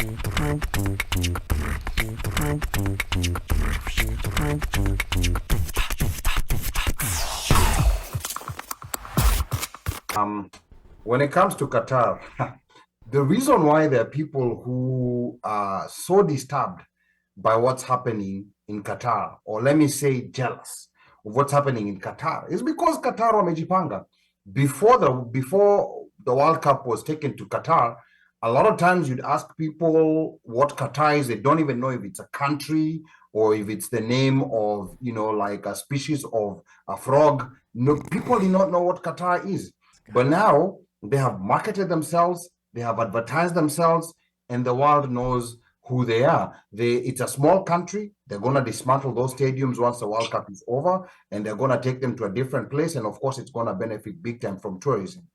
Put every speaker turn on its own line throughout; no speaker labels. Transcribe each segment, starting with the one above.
When it comes to Qatar, the reason why there are people who are so disturbed by what's happening in Qatar, or let me say jealous of what's happening in Qatar, is because Qatar wamejipanga. Before the World Cup was taken to Qatar, a lot of times you'd ask people what Qatar is. They don't even know if it's a country or if it's the name of, like a species of a frog. No, people do not know what Qatar is. But now they have marketed themselves, they have advertised themselves, and the world knows who they are. It's a small country. They're going to dismantle those stadiums once the World Cup is over, and they're going to take them to a different place. And of course, it's going to benefit big time from tourism.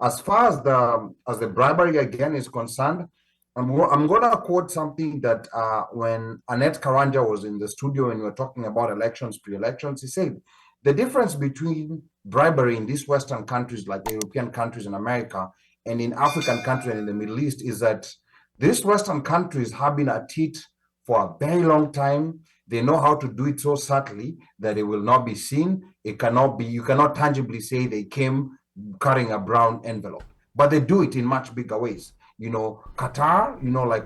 As far as the bribery again is concerned, I'm going to quote something that when Annette Karanja was in the studio and we were talking about elections, pre-elections, he said, the difference between bribery in these Western countries, like the European countries in America, and in African countries and in the Middle East, is that these Western countries have been at it for a very long time. They know how to do it so subtly that it will not be seen. You cannot tangibly say they came carrying a brown envelope, but they do it in much bigger ways. Qatar,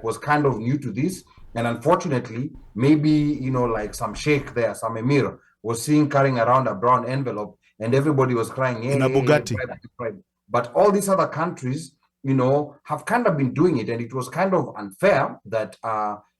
was kind of new to this. And unfortunately, maybe, like some sheikh there, some emir, was seen carrying around a brown envelope, and everybody was crying,
in a Bugatti.
Bribe. But all these other countries, have kind of been doing it, and it was kind of unfair that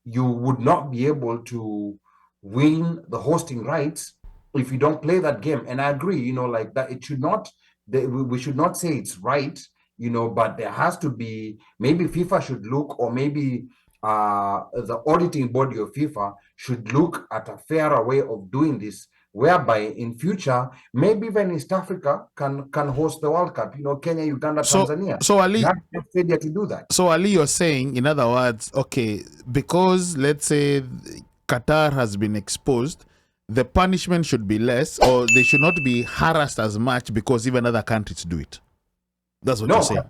you would not be able to win the hosting rights if you don't play that game. And I agree, that it should not, we should not say it's right, but there has to be, maybe FIFA should look, or maybe the auditing body of FIFA should look at a fairer way of doing this, whereby in future, maybe even East Africa can host the World Cup. Kenya, Uganda, Tanzania.
So Ali,
you have failure to do that.
So Ali, you're saying, in other words, okay, because let's say Qatar has been exposed, the punishment should be less, or they should not be harassed as much because even other countries do it. That's what you're saying.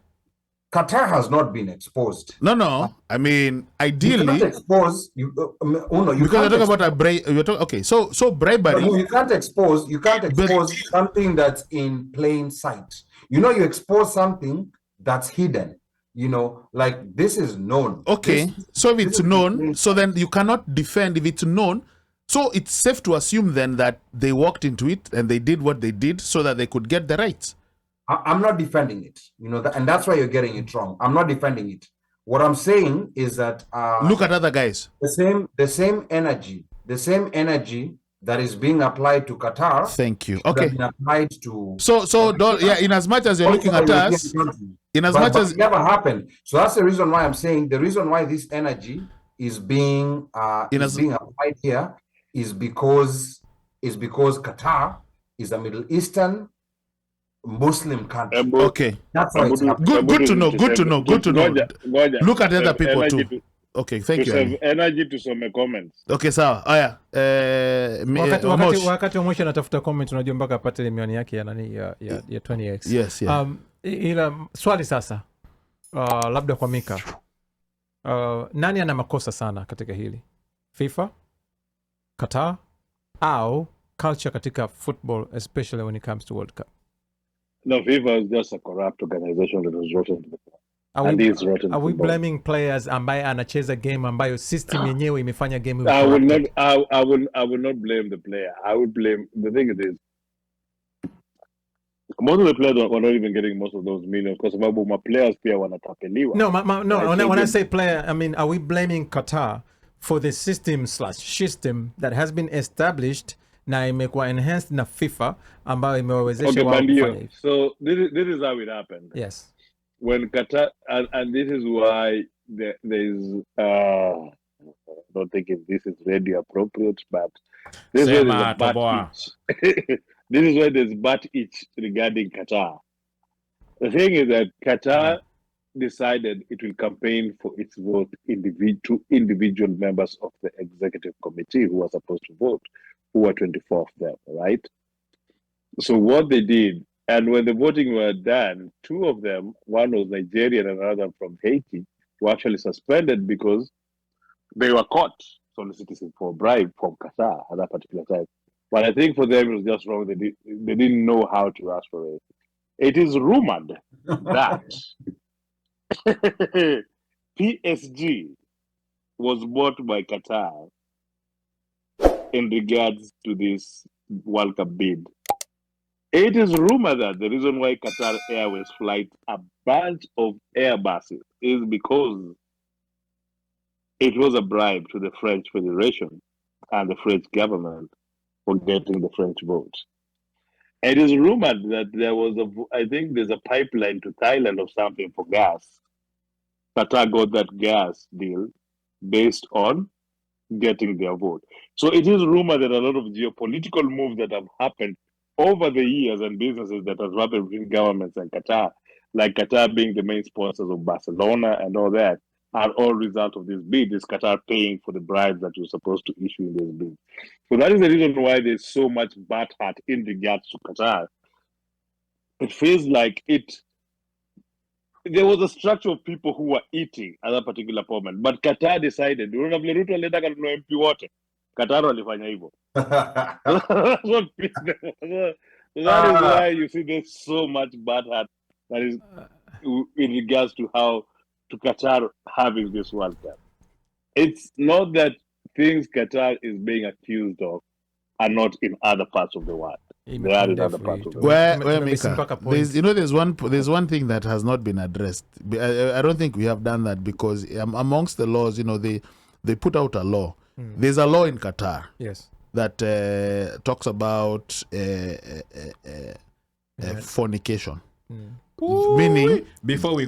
Qatar has not been exposed.
No. I mean, ideally,
you can't expose.
Because you're talking about a bribe. Okay, so bribery.
No, you can't expose. You can't expose something that's in plain sight. You expose something that's hidden. Like this is known.
Okay, so if it's known, so then you cannot defend if it's known. So it's safe to assume then that they walked into it and they did what they did so that they could get the rights.
I'm not defending it, and that's why you're getting it wrong. I'm not defending it. What I'm saying is that
look at other guys.
The same energy that is being applied to Qatar.
Thank you. Okay.
Been applied to.
So don't, in as much as you're looking at us,
but it never happened. So that's the reason why I'm saying the reason why this energy is being applied here is because Qatar is a Middle Eastern Muslim country.
Okay,
that's why it's
good to know. Look at other people too. Okay, thank you.
Have energy to some comments.
Okay, sawa. Haya.
Wakati wa mwisho anatafuta comment, unajua mpaka apate ile mioni yake ya 20x.
Yes, yeah.
Ila swali sasa. Labda kwa Mika. Nani ana makosa sana katika hili? FIFA? Qatar? Au culture katika football, especially when it comes to World Cup?
No, FIFA is just a corrupt organization that was rotten to the core.
Are we blaming players ambaye anacheza game ambayo system yenyewe imefanya game?
I will not blame the player. I would blame, the thing is this. Most of the players were not even getting most of those millions because my players pia wanatapeliwa.
No, when I say player, I mean, are we blaming Qatar for the system that has been established na imekuwa enhanced na FIFA ambayo imewezesha wao kufanya?
So this is how it happened.
Yes.
When Qatar, and this is why there is, I don't think if this is really appropriate, but this is why there's a bad itch. This is why there's bad itch regarding Qatar. The thing is that Qatar decided it will campaign for its vote to individual members of the executive committee who are supposed to vote, who were 24 of them, right? So what they did, and when the voting were done, two of them, one was Nigerian and another from Haiti, were actually suspended because they were caught soliciting for a bribe from Qatar at that particular time. But I think for them it was just wrong. They didn't know how to ask for it. It is rumored that PSG was bought by Qatar in regards to this World Cup bid. It is rumored that the reason why Qatar Airways flight a bunch of Airbuses is because it was a bribe to the French Federation and the French government for getting the French votes. It is rumored that I think there's a pipeline to Thailand or something for gas. Qatar got that gas deal based on getting their vote. So it is rumored that a lot of geopolitical moves that have happened over the years and businesses that have happened between governments and Qatar, like Qatar being the main sponsors of Barcelona and all that, are all result of this bid. Is Qatar paying for the bribes that you're supposed to issue in this bid? So that is the reason why there's so much bad heart in regards to Qatar. It feels like there was a structure of people who were eating at that particular moment, but Qatar decided, Qatar walifanya hivyo. That is why you see there's so much bad heart that is in regards to Qatar having this World Cup. It's not that things Qatar is being accused of are not in other parts of the world. They are in other parts of the world.
Where Mika, there's one thing that has not been addressed. I don't think we have done that because amongst the laws, they put out a law. There's a law in Qatar.
Yes.
That talks about fornication. Meaning,
before we